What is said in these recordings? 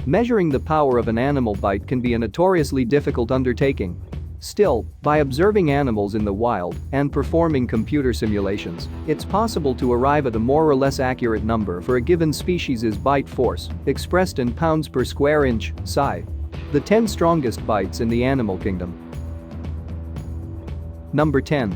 Measuring the power of an animal bite can be a notoriously difficult undertaking. Still, by observing animals in the wild and performing computer simulations, it's possible to arrive at a more or less accurate number for a given species' bite force, expressed in pounds per square inch, psi. The 10 strongest bites in the animal kingdom. Number 10.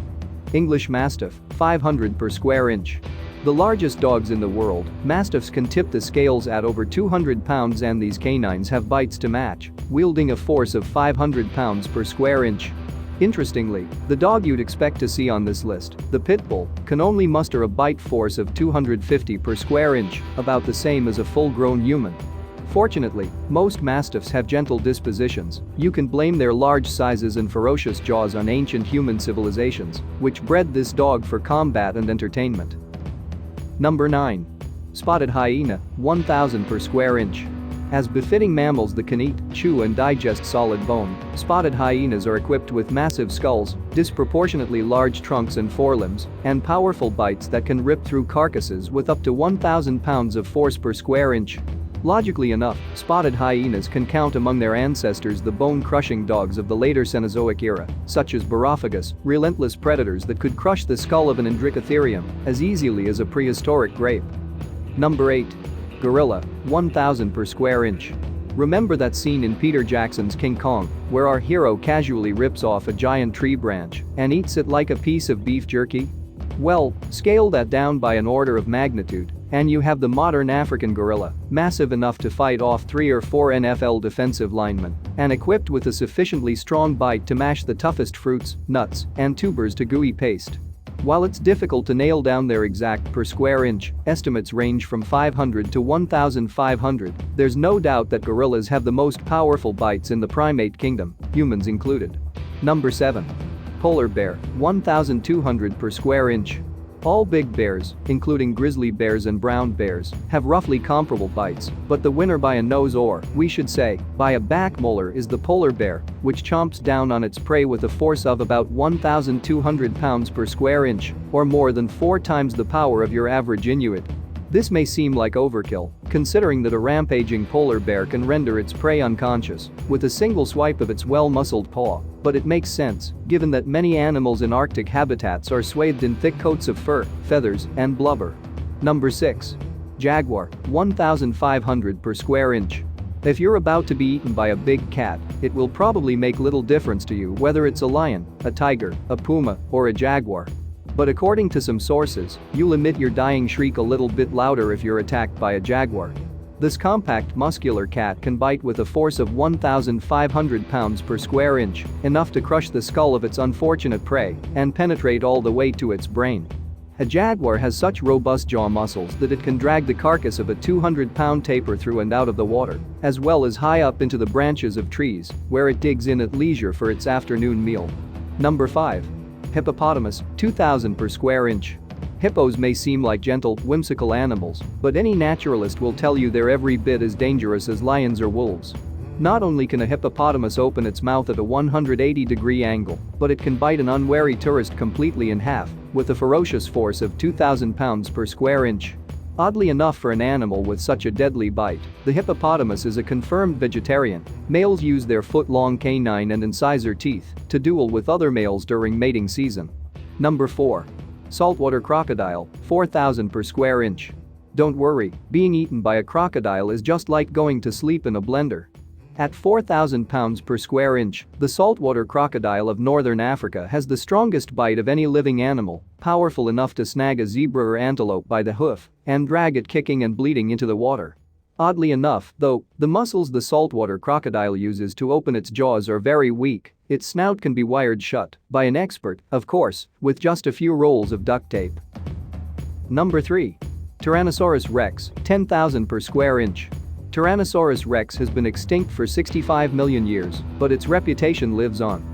English Mastiff, 500 per square inch. The largest dogs in the world, Mastiffs can tip the scales at over 200 pounds, and these canines have bites to match, wielding a force of 500 pounds per square inch. Interestingly, the dog you'd expect to see on this list, the pit bull, can only muster a bite force of 250 per square inch, about the same as a full-grown human. Fortunately, most Mastiffs have gentle dispositions. You can blame their large sizes and ferocious jaws on ancient human civilizations, which bred this dog for combat and entertainment. Number 9. Spotted hyena, 1000 per square inch. As befitting mammals that can eat, chew and digest solid bone, spotted hyenas are equipped with massive skulls, disproportionately large trunks and forelimbs, and powerful bites that can rip through carcasses with up to 1000 pounds of force per square inch. Logically enough, spotted hyenas can count among their ancestors the bone-crushing dogs of the later Cenozoic era, such as Barraphogus, relentless predators that could crush the skull of an Indricotherium as easily as a prehistoric grape. Number 8. Gorilla, 1000 per square inch. Remember that scene in Peter Jackson's King Kong, where our hero casually rips off a giant tree branch and eats it like a piece of beef jerky? Well, scale that down by an order of magnitude, and you have the modern African gorilla, massive enough to fight off 3 or 4 NFL defensive linemen, and equipped with a sufficiently strong bite to mash the toughest fruits, nuts, and tubers to gooey paste. While it's difficult to nail down their exact per square inch, estimates range from 500 to 1,500, there's no doubt that gorillas have the most powerful bites in the primate kingdom, humans included. Number 7. Polar bear, 1,200 per square inch. All big bears, including grizzly bears and brown bears, have roughly comparable bites, but the winner by a nose, or, we should say, by a back molar, is the polar bear, which chomps down on its prey with a force of about 1,200 pounds per square inch, or more than 4 times the power of your average Inuit. This may seem like overkill, considering that a rampaging polar bear can render its prey unconscious with a single swipe of its well-muscled paw, but it makes sense, given that many animals in Arctic habitats are swathed in thick coats of fur, feathers, and blubber. Number 6. Jaguar, 1,500 per square inch. If you're about to be eaten by a big cat, it will probably make little difference to you whether it's a lion, a tiger, a puma, or a jaguar. But according to some sources, you'll emit your dying shriek a little bit louder if you're attacked by a jaguar. This compact muscular cat can bite with a force of 1,500 pounds per square inch, enough to crush the skull of its unfortunate prey and penetrate all the way to its brain. A jaguar has such robust jaw muscles that it can drag the carcass of a 200-pound tapir through and out of the water, as well as high up into the branches of trees, where it digs in at leisure for its afternoon meal. Number 5. Hippopotamus, 2,000 per square inch. Hippos may seem like gentle, whimsical animals, but any naturalist will tell you they're every bit as dangerous as lions or wolves. Not only can a hippopotamus open its mouth at a 180-degree angle, but it can bite an unwary tourist completely in half, with a ferocious force of 2,000 pounds per square inch. Oddly enough, for an animal with such a deadly bite, the hippopotamus is a confirmed vegetarian. Males use their foot-long canine and incisor teeth to duel with other males during mating season. Number 4. Saltwater crocodile, 4,000 per square inch. Don't worry, being eaten by a crocodile is just like going to sleep in a blender. At 4,000 pounds per square inch, the saltwater crocodile of northern Africa has the strongest bite of any living animal, powerful enough to snag a zebra or antelope by the hoof and drag it kicking and bleeding into the water. Oddly enough, though, the muscles the saltwater crocodile uses to open its jaws are very weak. Its snout can be wired shut, by an expert, of course, with just a few rolls of duct tape. Number 3. Tyrannosaurus rex, 10,000 per square inch. Tyrannosaurus rex has been extinct for 65 million years, but its reputation lives on.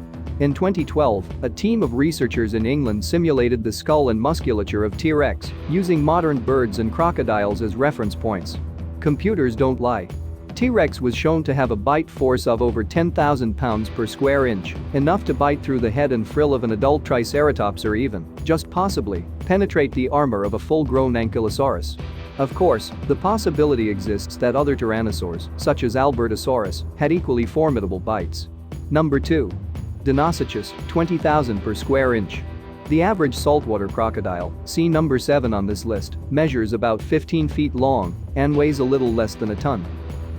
In 2012, a team of researchers in England simulated the skull and musculature of TRex, using modern birds and crocodiles as reference points. Computers don't lie. T-Rex was shown to have a bite force of over 10,000 pounds per square inch, enough to bite through the head and frill of an adult Triceratops or even, just possibly, penetrate the armor of a full-grown Ankylosaurus. Of course, the possibility exists that other tyrannosaurs, such as Albertosaurus, had equally formidable bites. Number 2. Dinosuchus, 20,000 per square inch. The average saltwater crocodile, see number 7 on this list, measures about 15 feet long and weighs a little less than a ton.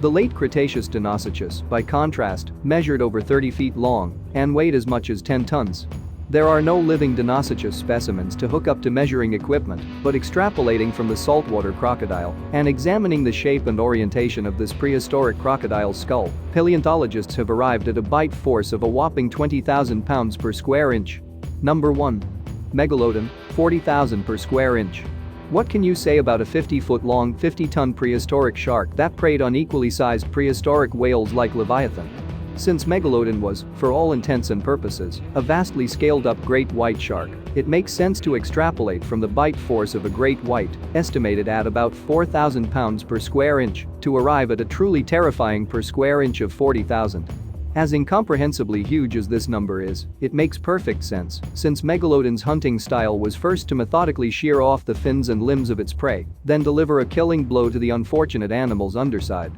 The late Cretaceous Dinosuchus, by contrast, measured over 30 feet long and weighed as much as 10 tons. There are no living Dinosuchus specimens to hook up to measuring equipment, but extrapolating from the saltwater crocodile and examining the shape and orientation of this prehistoric crocodile's skull, paleontologists have arrived at a bite force of a whopping 20,000 pounds per square inch. Number 1. Megalodon, 40,000 per square inch. What can you say about a 50-foot-long, 50-ton prehistoric shark that preyed on equally sized prehistoric whales like Leviathan? Since Megalodon was, for all intents and purposes, a vastly scaled-up great white shark, it makes sense to extrapolate from the bite force of a great white, estimated at about 4,000 pounds per square inch, to arrive at a truly terrifying per square inch of 40,000. As incomprehensibly huge as this number is, it makes perfect sense, since Megalodon's hunting style was first to methodically shear off the fins and limbs of its prey, then deliver a killing blow to the unfortunate animal's underside.